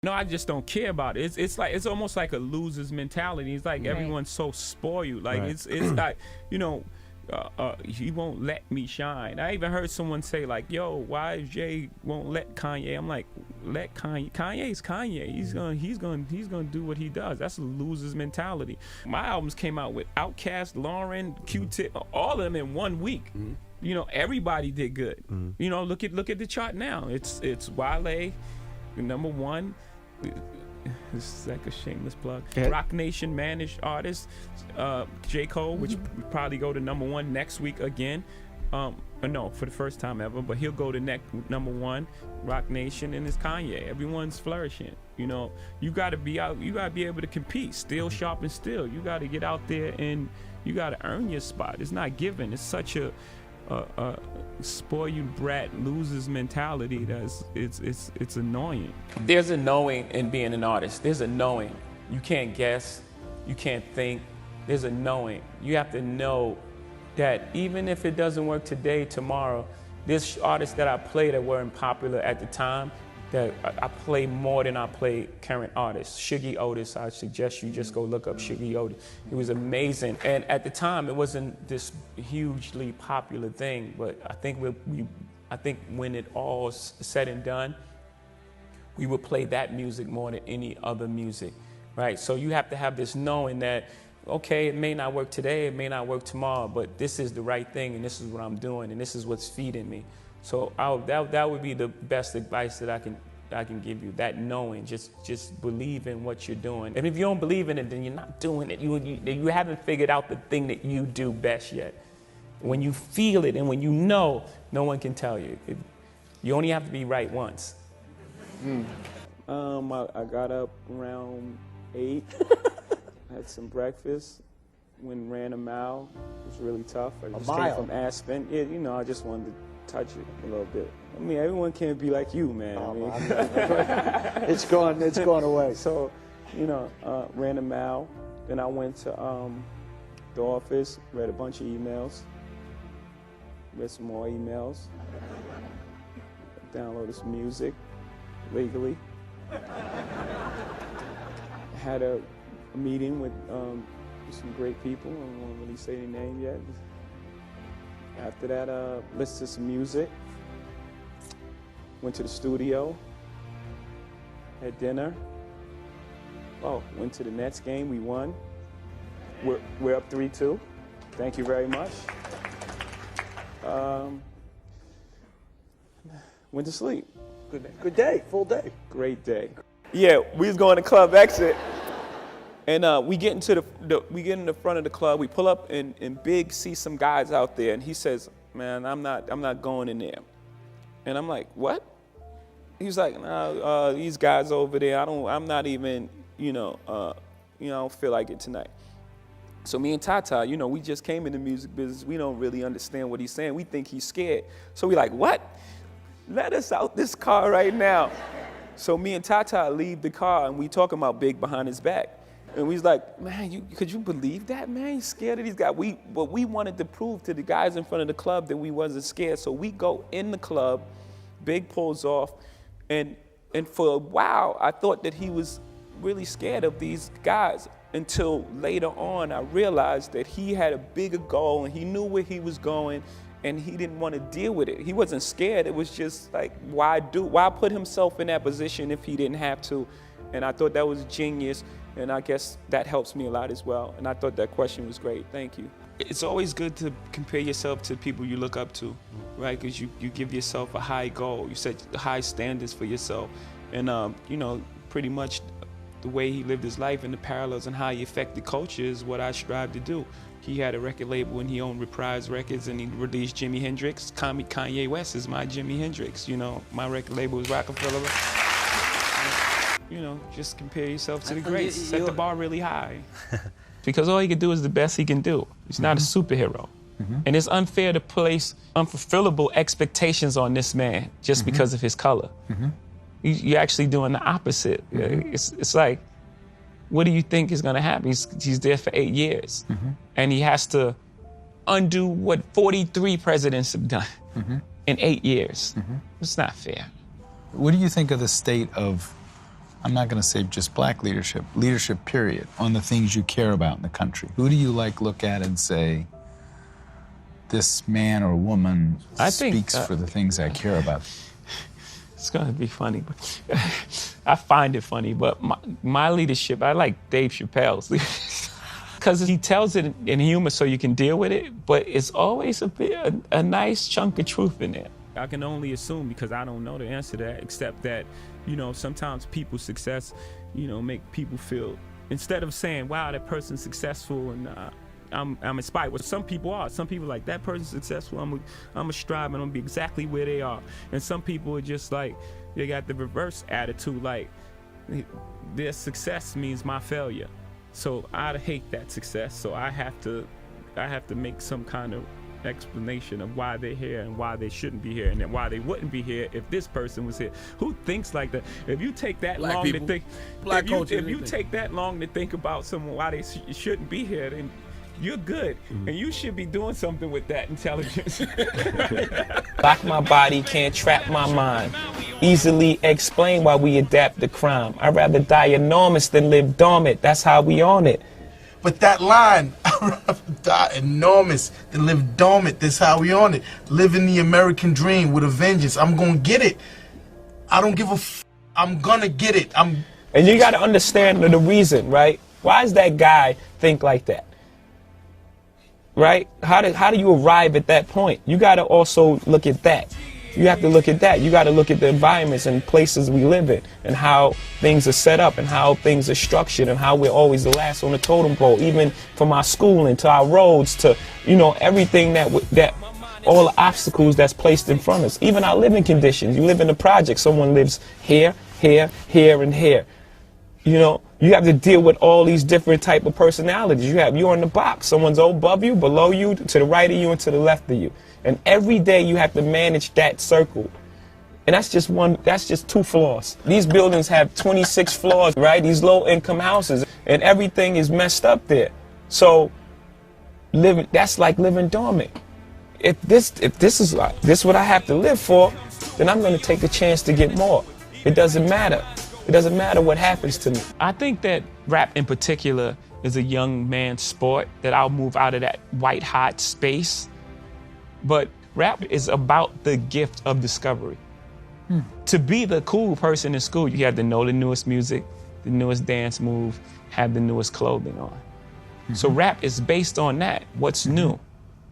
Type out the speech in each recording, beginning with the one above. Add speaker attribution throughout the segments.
Speaker 1: No, I just don't care about it. It's almost like a loser's mentality. It's like everyone's so spoiled. Like it's like, you know, he won't let me shine. I even heard someone say like, yo, why Jay won't let Kanye? I'm like, let Kanye. Kanye's Kanye. He's gonna do what he does. That's a loser's mentality. My albums came out with Outkast, Lauren, Q-Tip, all of them in 1 week. You know, everybody did good. You know, look at the chart now. It's Wale, #1. This is like a shameless plug. Rock Nation managed artist, J. Cole, which will probably go to #1 next week again. No, for the first time ever, but he'll go to #1. Rock Nation, and it's Kanye. Everyone's flourishing. You know, you gotta be out. You gotta be able to compete. Steel sharp and steel. You gotta get out there and you gotta earn your spot. It's not given. It's such a spoiled brat losers mentality that's it's annoying. There's a knowing in being an artist. There's a knowing. You can't guess, you can't think. There's a knowing. You have to know that even if it doesn't work today, tomorrow, there's artists that I play that weren't popular at the time that I play more than I play current artists. Shuggy Otis, I suggest you just go look up Shuggy Otis. He was amazing. And at the time, it wasn't this hugely popular thing, but I think I think when it all's said and done, we would play that music more than any other music, right? So you have to have this knowing that, okay, it may not work today, it may not work tomorrow, but this is the right thing, and this is what I'm doing, and this is what's feeding me. So that would be the best advice that I can give you. That knowing, just believe in what you're doing. And if you don't believe in it, then you're not doing it. You haven't figured out the thing that you do best yet. When you feel it and when you know, no one can tell you. You only have to be right once. I got up around 8. Had some breakfast. Ran a mile. It was really tough. I just came from Aspen. Yeah, you know, I just wanted to touch it a little bit. I mean, everyone can't be like you, man.
Speaker 2: Oh, I mean, it's gone away.
Speaker 1: So, you know, ran a mile. Then I went to the office, read a bunch of emails, read some more emails, downloaded some music legally. Had a meeting with some great people. I don't really say their name yet. After that, listened to some music, went to the studio, had dinner. Oh, went to the Nets game, we won. We're up 3-2. Thank you very much. Went to sleep.
Speaker 2: Good day, full day.
Speaker 1: Great day. Yeah, we was going to Club Exit. And we get in the front of the club. We pull up and Big sees some guys out there, and he says, "Man, I'm not going in there." And I'm like, "What?" He's like, "Nah, these guys over there. I'm not even, I don't feel like it tonight." So me and Tata, we just came in the music business. We don't really understand what he's saying. We think he's scared. So we like, "What? Let us out this car right now." So me and Tata leave the car, and we talking about Big behind his back. And we was like, "Man, could you believe that, man? He's scared of these guys." But we wanted to prove to the guys in front of the club that we wasn't scared. So we go in the club, Big pulls off, and for a while, I thought that he was really scared of these guys until later on, I realized that he had a bigger goal and he knew where he was going and he didn't want to deal with it. He wasn't scared. It was just like, why put himself in that position if he didn't have to? And I thought that was genius. And I guess that helps me a lot as well. And I thought that question was great. Thank you. It's always good to compare yourself to people you look up to, right? Because you give yourself a high goal. You set high standards for yourself. And, pretty much the way he lived his life and the parallels and how he affected culture is what I strive to do. He had a record label and he owned Reprise Records and he released Jimi Hendrix. Kanye West is my Jimi Hendrix. My record label was Rockefeller. Just compare yourself to the greats. Set the bar really high. Because all he can do is the best he can do. He's not a superhero. And it's unfair to place unfulfillable expectations on this man just because of his color. You're actually doing the opposite. It's like, what do you think is gonna happen? He's there for 8 years. And he has to undo what 43 presidents have done in 8 years. It's not fair.
Speaker 3: What do you think of the state of I'm not going to say just black leadership, leadership period, on the things you care about in the country? Who do you like look at and say, this man or woman speaks for the things I care about?
Speaker 1: It's gonna be funny, but I find it funny. But my leadership, I like Dave Chappelle's, because he tells it in humor so you can deal with it. But it's always a nice chunk of truth in there. I can only assume, because I don't know the answer to that, except that, you know, sometimes people's success, you know, make people feel, instead of saying, wow, that person's successful and I'm inspired. Well, some people are. Some people are like, that person's successful, I'm a strive and I'm gonna be exactly where they are. And some people are just like, they got the reverse attitude, like their success means my failure. So I hate that success. So I have to make some kind of explanation of why they're here and why they shouldn't be here, and then why they wouldn't be here if this person was here. Who thinks like that? If you take that long to think, if you take that long to think about someone why they shouldn't be here, then you're good, and you should be doing something with that intelligence.
Speaker 4: Lock my body, can't trap my mind. Easily explain why we adapt to crime. I'd rather die enormous than live dormant. That's how we on it.
Speaker 5: But that line, I'd rather die enormous than live dormant. That's how we on it. Living the American dream with a vengeance. I'm gonna get it. I don't give a f. I'm gonna get it.
Speaker 4: And you gotta understand the reason, right? Why does that guy think like that? Right? How do you arrive at that point? You got to also look at that. You have to look at that. You got to look at the environments and places we live in, and how things are set up, and how things are structured, and how we're always the last on the totem pole, even from our schooling to our roads to, you know, everything that all the obstacles that's placed in front of us. Even our living conditions. You live in a project. Someone lives here, here, here, and here. You know, you have to deal with all these different type of personalities. You're in the box. Someone's above you, below you, to the right of you, and to the left of you. And every day you have to manage that circle. And that's just 2 floors. These buildings have 26 floors, right? These low-income houses, and everything is messed up there. So that's like living dormant. If this is what I have to live for, then I'm going to take a chance to get more. It doesn't matter. It doesn't matter what happens to me.
Speaker 1: I think that rap in particular is a young man's sport, that I'll move out of that white hot space. But rap is about the gift of discovery. To be the cool person in school, you have to know the newest music, the newest dance move, have the newest clothing on. So rap is based on that. What's new?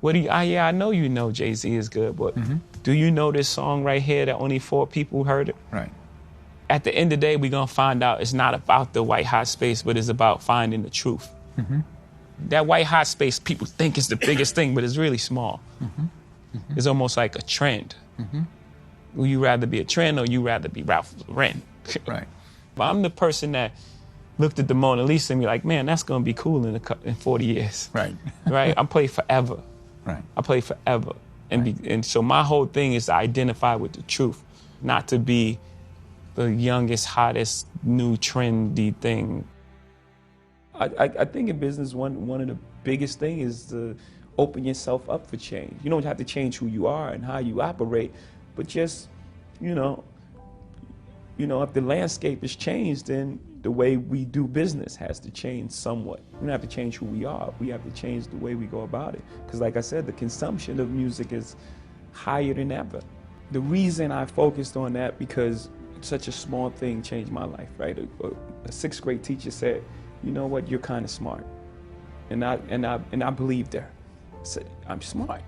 Speaker 1: What do you, I know you know Jay-Z is good, but do you know this song right here that only 4 people heard it?
Speaker 3: Right.
Speaker 1: At the end of the day, we're gonna find out it's not about the white hot space, but it's about finding the truth. That white hot space, people think is the biggest thing, but it's really small. It's almost like a trend. Would you rather be a trend, or you rather be Ralph Lauren?
Speaker 3: Right.
Speaker 1: I'm the person that looked at the Mona Lisa and be like, man, that's gonna be cool in 40 years.
Speaker 3: Right.
Speaker 1: Right? I play forever.
Speaker 3: Right.
Speaker 1: I play forever. And so my whole thing is to identify with the truth, not to be the youngest, hottest, new, trendy thing. I think in business, one of the biggest things is to open yourself up for change. You don't have to change who you are and how you operate, but just, you know, if the landscape is changed, then the way we do business has to change somewhat. We don't have to change who we are. We have to change the way we go about it. Because like I said, the consumption of music is higher than ever. The reason I focused on that, because such a small thing changed my life, right? A 6th grade teacher said, you know what, you're kind of smart. And I believed her. I said, I'm smart,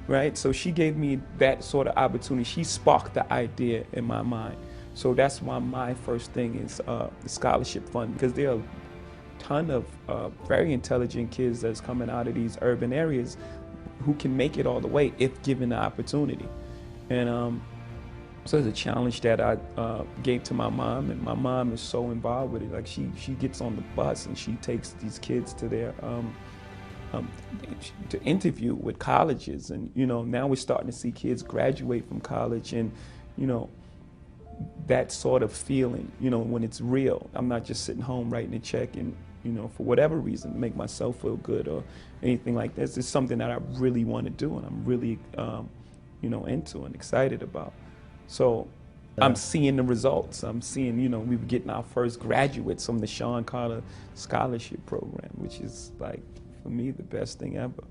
Speaker 1: right? So she gave me that sort of opportunity. She sparked the idea in my mind. So that's why my first thing is the scholarship fund, because there are a ton of very intelligent kids that's coming out of these urban areas who can make it all the way if given the opportunity. And so it's a challenge that I gave to my mom, and my mom is so involved with it. Like she gets on the bus and she takes these kids to their to interview with colleges, and now we're starting to see kids graduate from college, and that sort of feeling, when it's real. I'm not just sitting home writing a check and for whatever reason make myself feel good or anything like this. It's something that I really want to do, and I'm really into and excited about. So I'm seeing the results. I'm seeing, you know, we were getting our first graduates from the Sean Carter Scholarship Program, which is like, for me, the best thing ever.